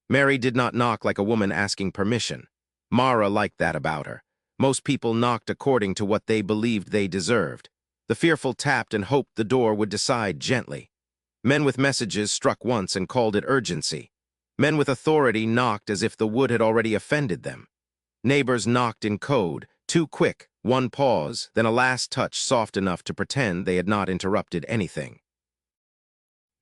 Mary did not knock like a woman asking permission. Mara liked that about her. Most people knocked according to what they believed they deserved. The fearful tapped and hoped the door would decide gently. Men with messages struck once and called it urgency. Men with authority knocked as if the wood had already offended them. Neighbors knocked in code, too quick, one pause, then a last touch soft enough to pretend they had not interrupted anything.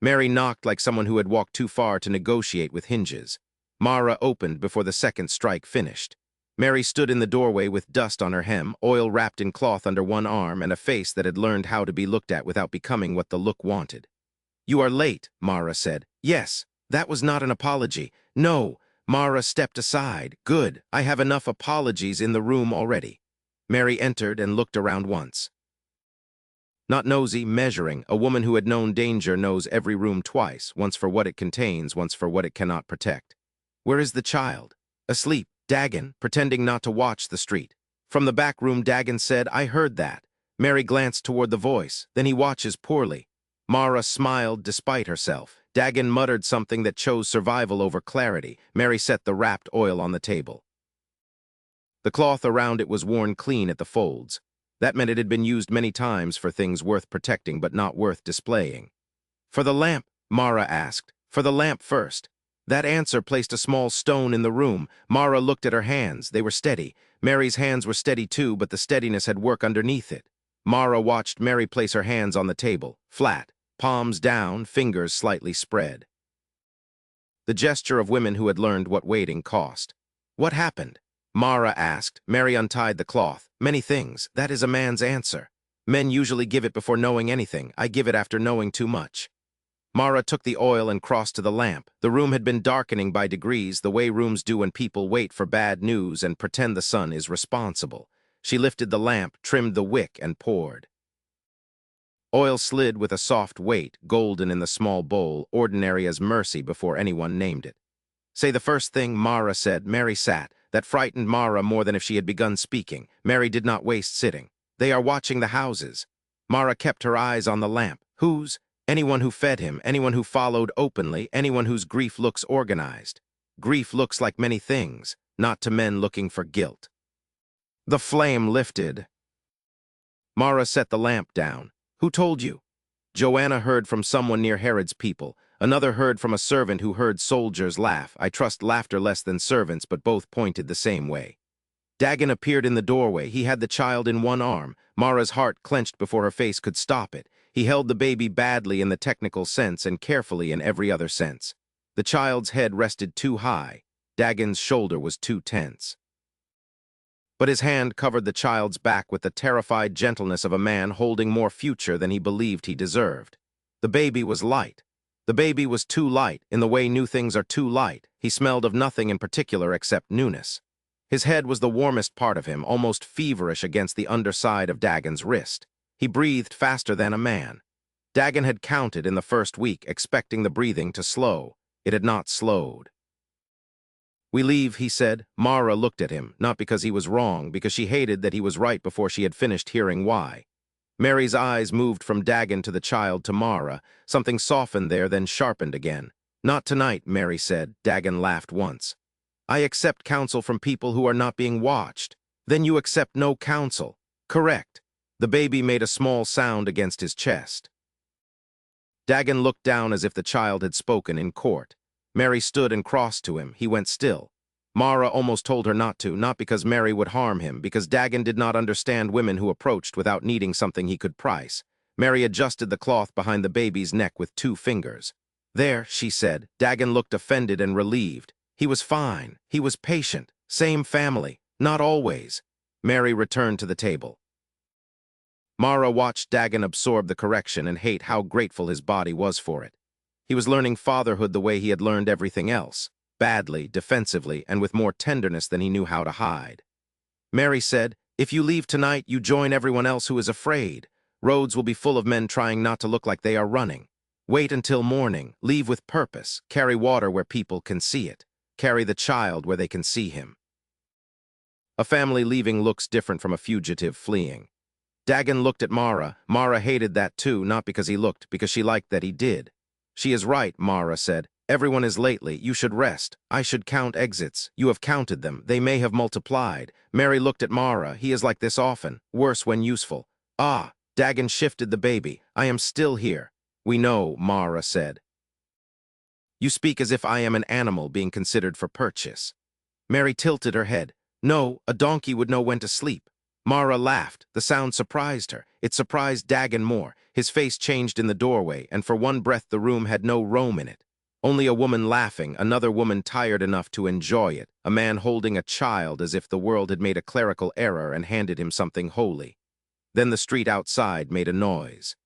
Mary knocked like someone who had walked too far to negotiate with hinges. Mara opened before the second strike finished. Mary stood in the doorway with dust on her hem, oil wrapped in cloth under one arm, and a face that had learned how to be looked at without becoming what the look wanted. "You are late," Mara said. "Yes, that was not an apology." "No." Mara stepped aside. "Good, I have enough apologies in the room already." Mary entered and looked around once. Not nosy, measuring, a woman who had known danger knows every room twice, once for what it contains, once for what it cannot protect. Where is the child? Asleep. Dagon, pretending not to watch the street. From the back room, Dagon said, "I heard that." Mary glanced toward the voice. "Then he watches poorly." Mara smiled despite herself. Dagon muttered something that chose survival over clarity. Mary set the wrapped oil on the table. The cloth around it was worn clean at the folds. That meant it had been used many times for things worth protecting but not worth displaying. "For the lamp?" Mara asked. "For the lamp first." That answer placed a small stone in the room. Mara looked at her hands. They were steady. Mary's hands were steady too, but the steadiness had work underneath it. Mara watched Mary place her hands on the table, flat, palms down, fingers slightly spread. The gesture of women who had learned what waiting cost. "What happened?" Mara asked. Mary untied the cloth. "Many things. That is a man's answer. Men usually give it before knowing anything. I give it after knowing too much." Mara took the oil and crossed to the lamp. The room had been darkening by degrees, the way rooms do when people wait for bad news and pretend the sun is responsible. She lifted the lamp, trimmed the wick, and poured. Oil slid with a soft weight, golden in the small bowl, ordinary as mercy before anyone named it. "Say the first thing," Mara said. Mary sat. That frightened Mara more than if she had begun speaking. Mary did not waste sitting. "They are watching the houses." Mara kept her eyes on the lamp. "Whose?" "Anyone who fed him, anyone who followed openly, anyone whose grief looks organized. Grief looks like many things, not to men looking for guilt." The flame lifted. Mara set the lamp down. "Who told you?" Joanna heard from someone near Herod's people. Another heard from a servant who heard soldiers laugh. I trust laughter less than servants, but both pointed the same way. Dagon appeared in the doorway. He had the child in one arm. Mara's heart clenched before her face could stop it. He held the baby badly in the technical sense and carefully in every other sense. The child's head rested too high. Dagon's shoulder was too tense. But his hand covered the child's back with the terrified gentleness of a man holding more future than he believed he deserved. The baby was light. The baby was too light, in the way new things are too light. He smelled of nothing in particular except newness. His head was the warmest part of him, almost feverish against the underside of Dagon's wrist. He breathed faster than a man. Dagon had counted in the first week, expecting the breathing to slow. It had not slowed. "We leave," he said. Mara looked at him, not because he was wrong, because she hated that he was right before she had finished hearing why. Mary's eyes moved from Dagon to the child to Mara. Something softened there, then sharpened again. "Not tonight," Mary said. Dagon laughed once. "I accept counsel from people who are not being watched." "Then you accept no counsel." "Correct." The baby made a small sound against his chest. Dagon looked down as if the child had spoken in court. Mary stood and crossed to him. He went still. Mara almost told her not to, not because Mary would harm him, because Dagon did not understand women who approached without needing something he could price. Mary adjusted the cloth behind the baby's neck with 2 fingers. "There," she said. Dagon looked offended and relieved. He was fine. He was patient. Same family. Not always. Mary returned to the table. Mara watched Dagon absorb the correction and hate how grateful his body was for it. He was learning fatherhood the way he had learned everything else, badly, defensively, and with more tenderness than he knew how to hide. Mary said, "If you leave tonight, you join everyone else who is afraid. Roads will be full of men trying not to look like they are running. Wait until morning, leave with purpose, carry water where people can see it, carry the child where they can see him." A family leaving looks different from a fugitive fleeing. Dagon looked at Mara. Mara hated that too, not because he looked, because she liked that he did. "She is right," Mara said. Everyone is lately. You should rest. I should count exits. You have counted them. They may have multiplied. Mary looked at Mara. He is like this often. Worse when useful. Ah, Dagon shifted the baby. I am still here. We know, Mara said. You speak as if I am an animal being considered for purchase. Mary tilted her head. No, a donkey would know when to sleep. Mara laughed. The sound surprised her. It surprised Dagon more. His face changed in the doorway, and for one breath the room had no room in it. Only a woman laughing, another woman tired enough to enjoy it, a man holding a child as if the world had made a clerical error and handed him something holy. Then the street outside made a noise.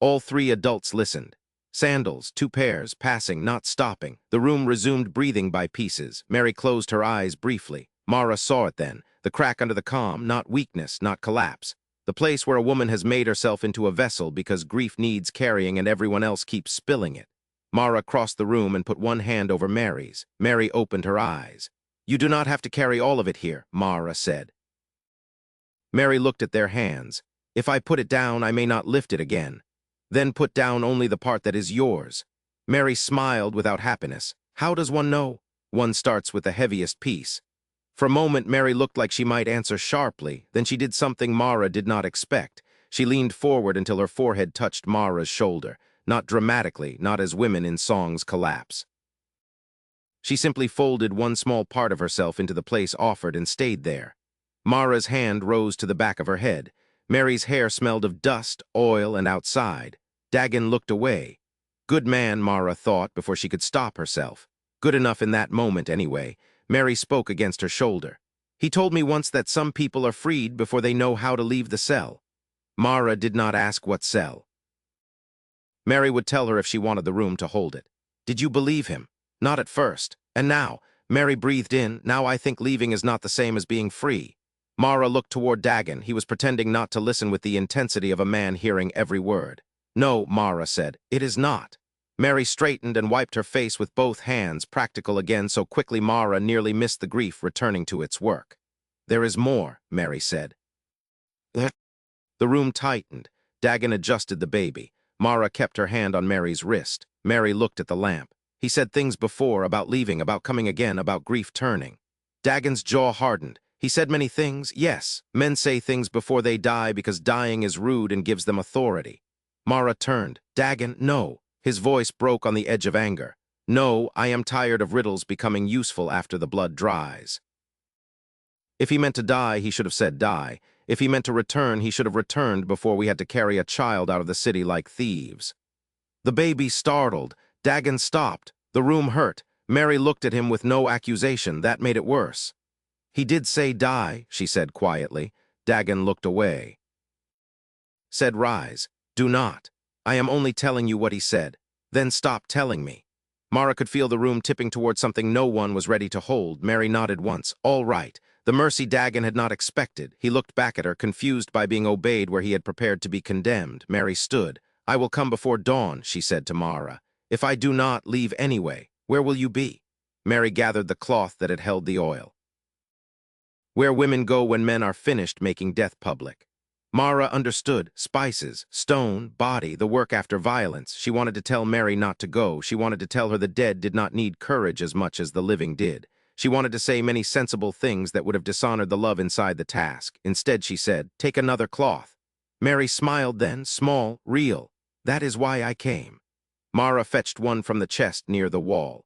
All three adults listened. Sandals, 2 pairs, passing, not stopping. The room resumed breathing by pieces. Mary closed her eyes briefly. Mara saw it then. The crack under the calm, not weakness, not collapse. The place where a woman has made herself into a vessel because grief needs carrying and everyone else keeps spilling it. Mara crossed the room and put one hand over Mary's. Mary opened her eyes. You do not have to carry all of it here, Mara said. Mary looked at their hands. If I put it down, I may not lift it again. Then put down only the part that is yours. Mary smiled without happiness. How does one know? One starts with the heaviest piece. For a moment, Mary looked like she might answer sharply. Then she did something Mara did not expect. She leaned forward until her forehead touched Mara's shoulder. Not dramatically, not as women in songs collapse. She simply folded one small part of herself into the place offered and stayed there. Mara's hand rose to the back of her head. Mary's hair smelled of dust, oil, and outside. Dagon looked away. Good man, Mara thought before she could stop herself. Good enough in that moment, anyway. Mary spoke against her shoulder. He told me once that some people are freed before they know how to leave the cell. Mara did not ask what cell. Mary would tell her if she wanted the room to hold it. Did you believe him? Not at first. And now? Mary breathed in. Now I think leaving is not the same as being free. Mara looked toward Dagon. He was pretending not to listen with the intensity of a man hearing every word. No, Mara said, it is not. Mary straightened and wiped her face with both hands, practical again so quickly Mara nearly missed the grief returning to its work. There is more, Mary said. The room tightened. Dagon adjusted the baby. Mara kept her hand on Mary's wrist. Mary looked at the lamp. He said things before, about leaving, about coming again, about grief turning. Dagon's jaw hardened. He said many things, yes. Men say things before they die because dying is rude and gives them authority. Mara turned. Dagon, no. His voice broke on the edge of anger. No, I am tired of riddles becoming useful after the blood dries. If he meant to die, he should have said die. If he meant to return, he should have returned before we had to carry a child out of the city like thieves. The baby startled. Dagon stopped. The room hurt. Mary looked at him with no accusation. That made it worse. He did say die, she said quietly. Dagon looked away. Said rise. Do not. I am only telling you what he said. Then stop telling me. Mara could feel the room tipping toward something no one was ready to hold. Mary nodded once. All right. The mercy Dagon had not expected. He looked back at her, confused by being obeyed where he had prepared to be condemned. Mary stood. I will come before dawn, she said to Mara. If I do not leave anyway, where will you be? Mary gathered the cloth that had held the oil. Where women go when men are finished making death public. Mara understood. Spices, stone, body, the work after violence. She wanted to tell Mary not to go. She wanted to tell her the dead did not need courage as much as the living did. She wanted to say many sensible things that would have dishonored the love inside the task. Instead, she said, take another cloth. Mary smiled then, small, real. That is why I came. Mara fetched one from the chest near the wall.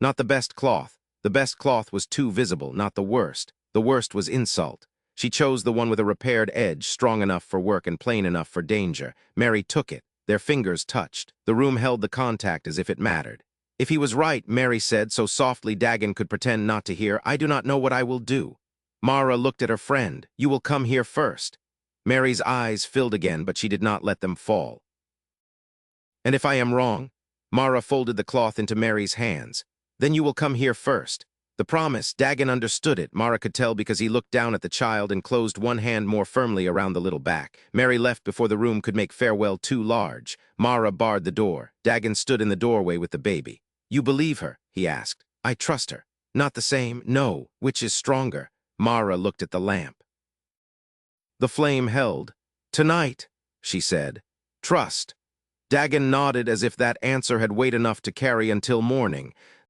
Not the best cloth. The best cloth was too visible, not the worst. The worst was insult. She chose the one with a repaired edge, strong enough for work and plain enough for danger. Mary took it. Their fingers touched. The room held the contact as if it mattered. If he was right, Mary said, so softly Dagon could pretend not to hear, I do not know what I will do. Mara looked at her friend. You will come here first. Mary's eyes filled again, but she did not let them fall. And if I am wrong? Mara folded the cloth into Mary's hands. Then you will come here first. The promise, Dagon understood it. Mara could tell because he looked down at the child and closed one hand more firmly around the little back. Mary left before the room could make farewell too large. Mara barred the door. Dagon stood in the doorway with the baby. You believe her? He asked. I trust her. Not the same? No. Which is stronger? Mara looked at the lamp. The flame held. Tonight, she said. Trust. Dagon nodded as if that answer had weight enough to carry until morning.